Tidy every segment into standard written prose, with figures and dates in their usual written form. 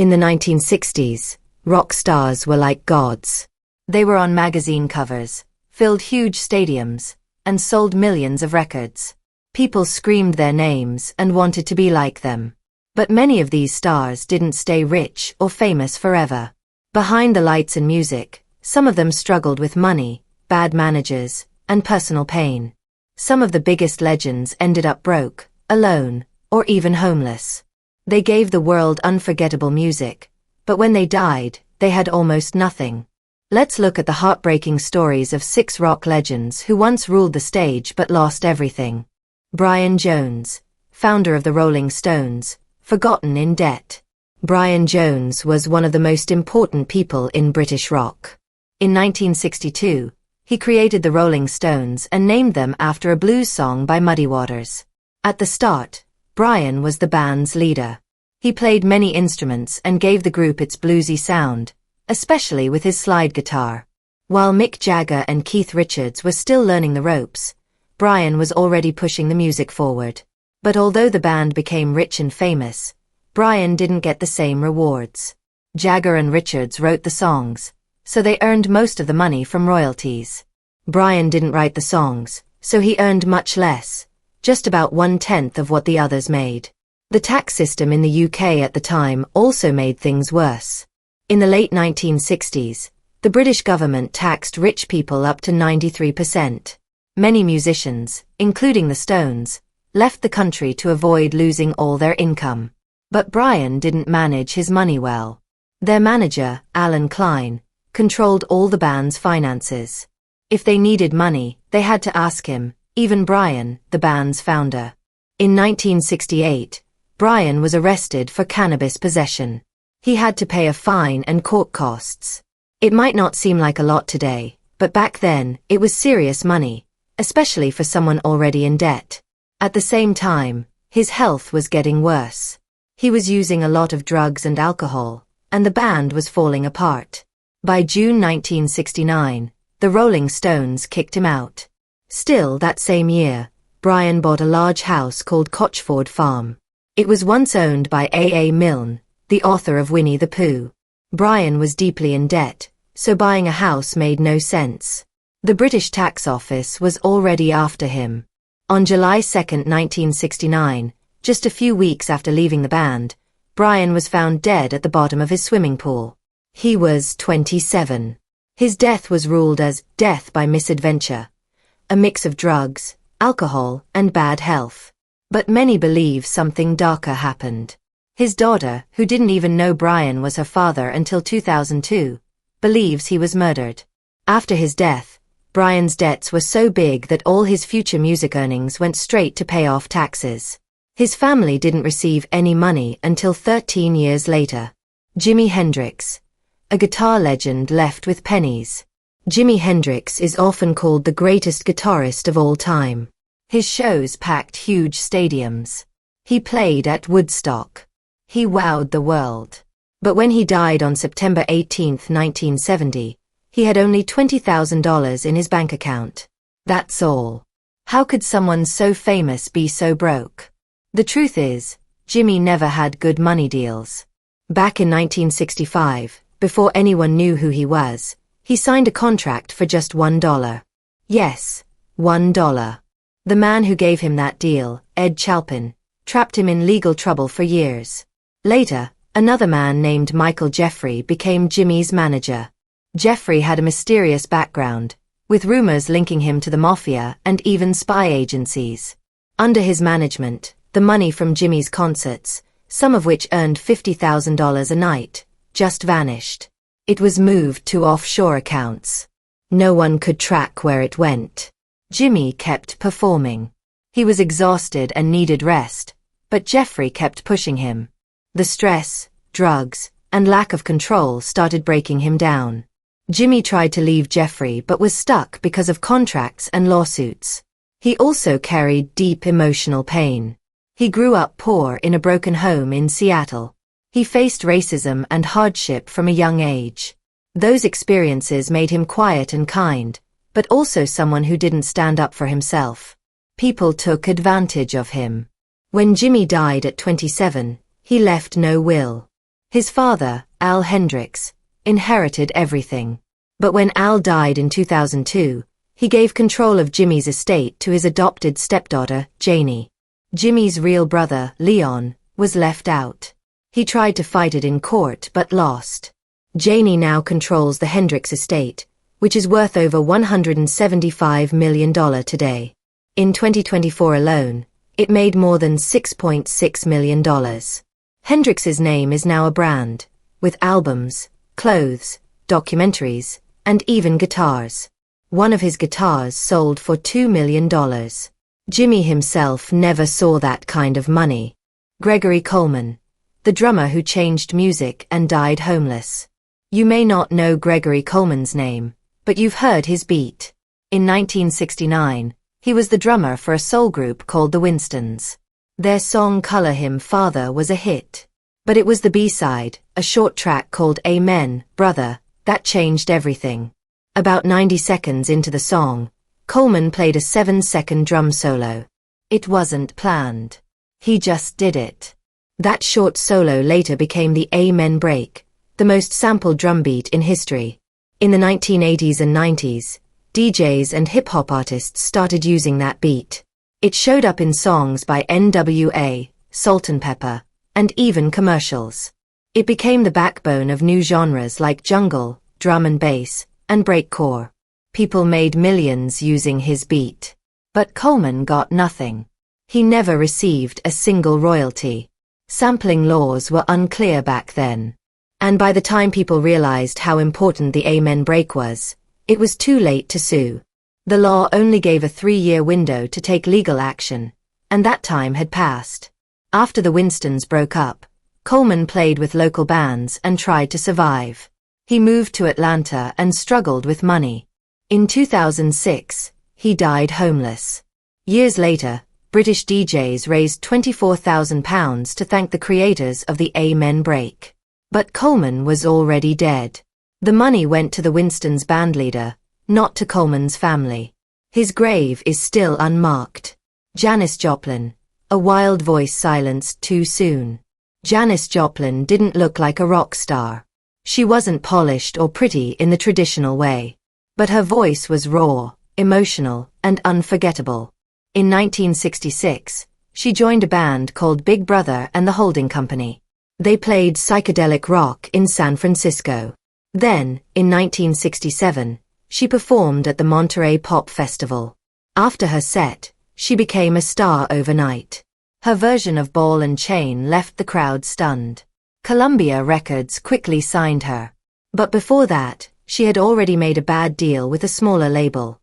In the 1960s, rock stars were like gods. They were on magazine covers, filled huge stadiums, and sold millions of records. People screamed their names and wanted to be like them. But many of these stars didn't stay rich or famous forever. Behind the lights and music, some of them struggled with money, bad managers, and personal pain. Some of the biggest legends ended up broke, alone, or even homeless. They gave the world unforgettable music, but when they died, they had almost nothing. Let's look at the heartbreaking stories of 6 rock legends who once ruled the stage but lost everything. Brian Jones, founder of the Rolling Stones, forgotten in debt. Brian Jones was one of the most important people in British rock. In 1962, he created the Rolling Stones and named them after a blues song by Muddy Waters. At the start, Brian was the band's leader. He played many instruments and gave the group its bluesy sound, especially with his slide guitar. While Mick Jagger and Keith Richards were still learning the ropes, Brian was already pushing the music forward. But although the band became rich and famous, Brian didn't get the same rewards. Jagger and Richards wrote the songs, so they earned most of the money from royalties. Brian didn't write the songs, so he earned much less, just about 1/10 of what the others made. The tax system in the UK at the time also made things worse. In the late 1960s, the British government taxed rich people up to 93%. Many musicians, including the Stones, left the country to avoid losing all their income. But Brian didn't manage his money well. Their manager, Alan Klein, controlled all the band's finances. If they needed money, they had to ask him, even Brian, the band's founder. In 1968, Brian was arrested for cannabis possession. He had to pay a fine and court costs. It might not seem like a lot today, but back then, it was serious money, especially for someone already in debt. At the same time, his health was getting worse. He was using a lot of drugs and alcohol, and the band was falling apart. By June 1969, the Rolling Stones kicked him out. Still that same year, Brian bought a large house called Cochford Farm. It was once owned by A. Milne, the author of Winnie the Pooh. Brian was deeply in debt, so buying a house made no sense. The British Tax Office was already after him. On July 2, 1969, just a few weeks after leaving the band, Brian was found dead at the bottom of his swimming pool. He was 27. His death was ruled as death by misadventure, a mix of drugs, alcohol, and bad health. But many believe something darker happened. His daughter, who didn't even know Brian was her father until 2002, believes he was murdered. After his death, Brian's debts were so big that all his future music earnings went straight to pay off taxes. His family didn't receive any money until 13 years later. Jimi Hendrix, a guitar legend left with pennies. Jimi Hendrix is often called the greatest guitarist of all time. His shows packed huge stadiums. He played at Woodstock. He wowed the world. But when he died on September 18, 1970, he had only $20,000 in his bank account. That's all. How could someone so famous be so broke? The truth is, Jimi never had good money deals. Back in 1965, before anyone knew who he was, he signed a contract for just $1. Yes, $1. The man who gave him that deal, Ed Chalpin, trapped him in legal trouble for years. Later, another man named Michael Jeffrey became Jimi's manager. Jeffrey had a mysterious background, with rumors linking him to the mafia and even spy agencies. Under his management, the money from Jimi's concerts, some of which earned $50,000 a night, just vanished. It was moved to offshore accounts. No one could track where it went. Jimi kept performing. He was exhausted and needed rest, but Jeffrey kept pushing him. The stress, drugs, and lack of control started breaking him down. Jimi tried to leave Jeffrey but was stuck because of contracts and lawsuits. He also carried deep emotional pain. He grew up poor in a broken home in Seattle. He faced racism and hardship from a young age. Those experiences made him quiet and kind, but also someone who didn't stand up for himself. People took advantage of him. When Jimi died at 27, he left no will. His father, Al Hendrix, inherited everything. But when Al died in 2002, he gave control of Jimi's estate to his adopted stepdaughter, Janie. Jimi's real brother, Leon, was left out. He tried to fight it in court but lost. Janie now controls the Hendrix estate, which is worth over $175 million today. In 2024 alone, it made more than $6.6 million. Hendrix's name is now a brand, with albums, clothes, documentaries, and even guitars. One of his guitars sold for $2 million. Jimi himself never saw that kind of money. Gregory Coleman, the drummer who changed music and died homeless. You may not know Gregory Coleman's name, but you've heard his beat. In 1969, he was the drummer for a soul group called the Winstons. Their song Color Him Father was a hit. But it was the B-side, a short track called Amen, Brother, that changed everything. About 90 seconds into the song, Coleman played a 7-second drum solo. It wasn't planned. He just did it. That short solo later became the Amen break, the most sampled drum beat in history. In the 1980s and 90s, DJs and hip-hop artists started using that beat. It showed up in songs by NWA, Salt-N-Pepa, and even commercials. It became the backbone of new genres like jungle, drum and bass, and breakcore. People made millions using his beat. But Coleman got nothing. He never received a single royalty. Sampling laws were unclear back then. And by the time people realized how important the Amen break was, it was too late to sue. The law only gave a 3-year window to take legal action, and that time had passed. After the Winstons broke up, Coleman played with local bands and tried to survive. He moved to Atlanta and struggled with money. In 2006, he died homeless. Years later, British DJs raised £24,000 to thank the creators of the Amen break. But Coleman was already dead. The money went to the Winstons' bandleader, not to Coleman's family. His grave is still unmarked. Janis Joplin, a wild voice silenced too soon. Janis Joplin didn't look like a rock star. She wasn't polished or pretty in the traditional way. But her voice was raw, emotional, and unforgettable. In 1966, she joined a band called Big Brother and the Holding Company. They played psychedelic rock in San Francisco. Then, in 1967, she performed at the Monterey Pop Festival. After her set, she became a star overnight. Her version of Ball and Chain left the crowd stunned. Columbia Records quickly signed her. But before that, she had already made a bad deal with a smaller label,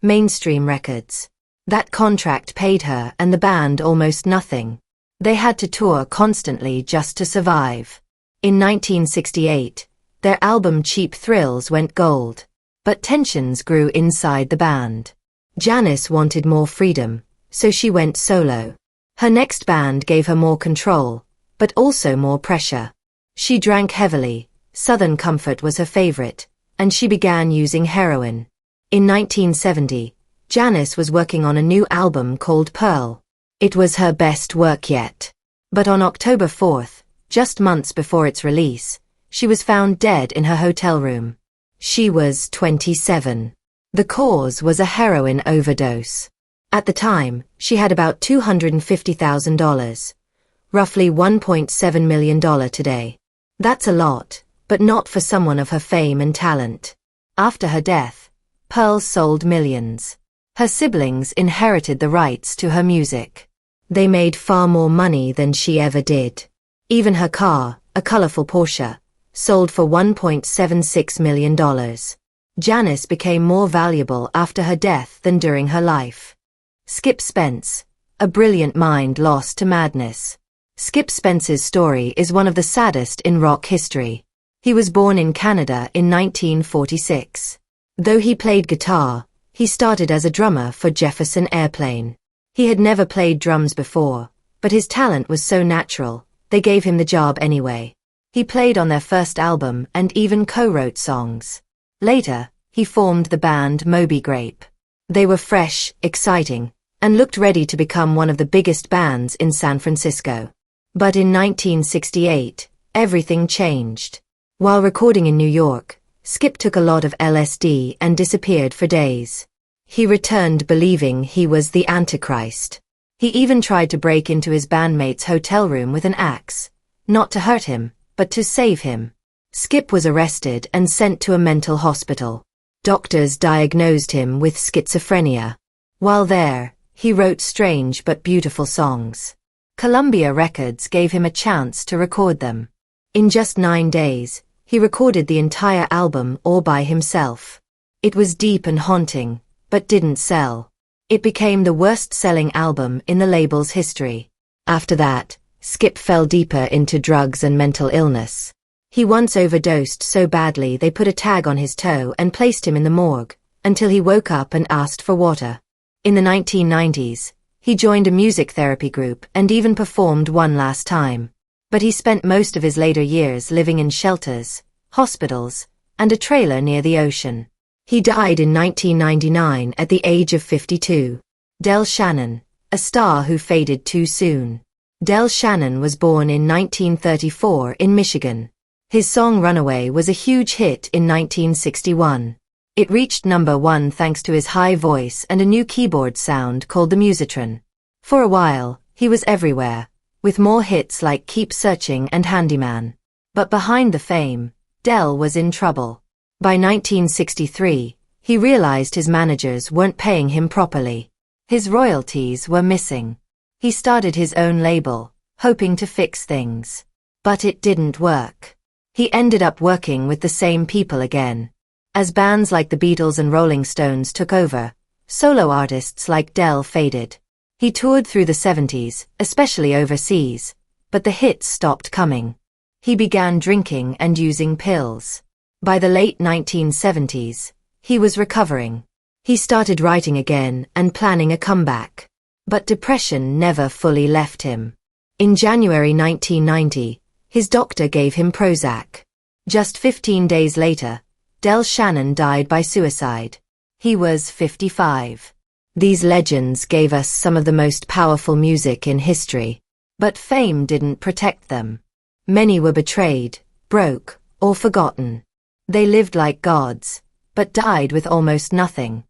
Mainstream Records. That contract paid her and the band almost nothing. They had to tour constantly just to survive. In 1968, their album Cheap Thrills went gold. But tensions grew inside the band. Janis wanted more freedom, so she went solo. Her next band gave her more control, but also more pressure. She drank heavily, Southern Comfort was her favorite, and she began using heroin. In 1970, Janis was working on a new album called Pearl. It was her best work yet. But on October 4th, just months before its release, she was found dead in her hotel room. She was 27. The cause was a heroin overdose. At the time, she had about $250,000, roughly $1.7 million today. That's a lot, but not for someone of her fame and talent. After her death, Pearl sold millions. Her siblings inherited the rights to her music. They made far more money than she ever did. Even her car, a colorful Porsche, sold for $1.76 million. Janis became more valuable after her death than during her life. Skip Spence, a brilliant mind lost to madness. Skip Spence's story is one of the saddest in rock history. He was born in Canada in 1946. Though he played guitar, he started as a drummer for Jefferson Airplane. He had never played drums before, but his talent was so natural, they gave him the job anyway. He played on their first album and even co-wrote songs. Later, he formed the band Moby Grape. They were fresh, exciting, and looked ready to become one of the biggest bands in San Francisco. But in 1968, everything changed. While recording in New York, Skip took a lot of LSD and disappeared for days. He returned believing he was the Antichrist. He even tried to break into his bandmate's hotel room with an axe, not to hurt him, but to save him. Skip was arrested and sent to a mental hospital. Doctors diagnosed him with schizophrenia. While there, he wrote strange but beautiful songs. Columbia Records gave him a chance to record them. In just 9 days, he recorded the entire album all by himself. It was deep and haunting, but didn't sell. It became the worst-selling album in the label's history. After that, Skip fell deeper into drugs and mental illness. He once overdosed so badly they put a tag on his toe and placed him in the morgue, until he woke up and asked for water. In the 1990s, he joined a music therapy group and even performed one last time. But he spent most of his later years living in shelters, hospitals, and a trailer near the ocean. He died in 1999 at the age of 52. Del Shannon, a star who faded too soon. Del Shannon was born in 1934 in Michigan. His song Runaway was a huge hit in 1961. It reached #1 thanks to his high voice and a new keyboard sound called the Musitron. For a while, he was everywhere, with more hits like Keep Searching and Handyman. But behind the fame, Del was in trouble. By 1963, he realized his managers weren't paying him properly. His royalties were missing. He started his own label, hoping to fix things. But it didn't work. He ended up working with the same people again. As bands like the Beatles and Rolling Stones took over, solo artists like Del faded. He toured through the 70s, especially overseas, but the hits stopped coming. He began drinking and using pills. By the late 1970s, he was recovering. He started writing again and planning a comeback. But depression never fully left him. In January 1990, his doctor gave him Prozac. Just 15 days later, Del Shannon died by suicide. He was 55. These legends gave us some of the most powerful music in history. But fame didn't protect them. Many were betrayed, broke, or forgotten. They lived like gods, but died with almost nothing.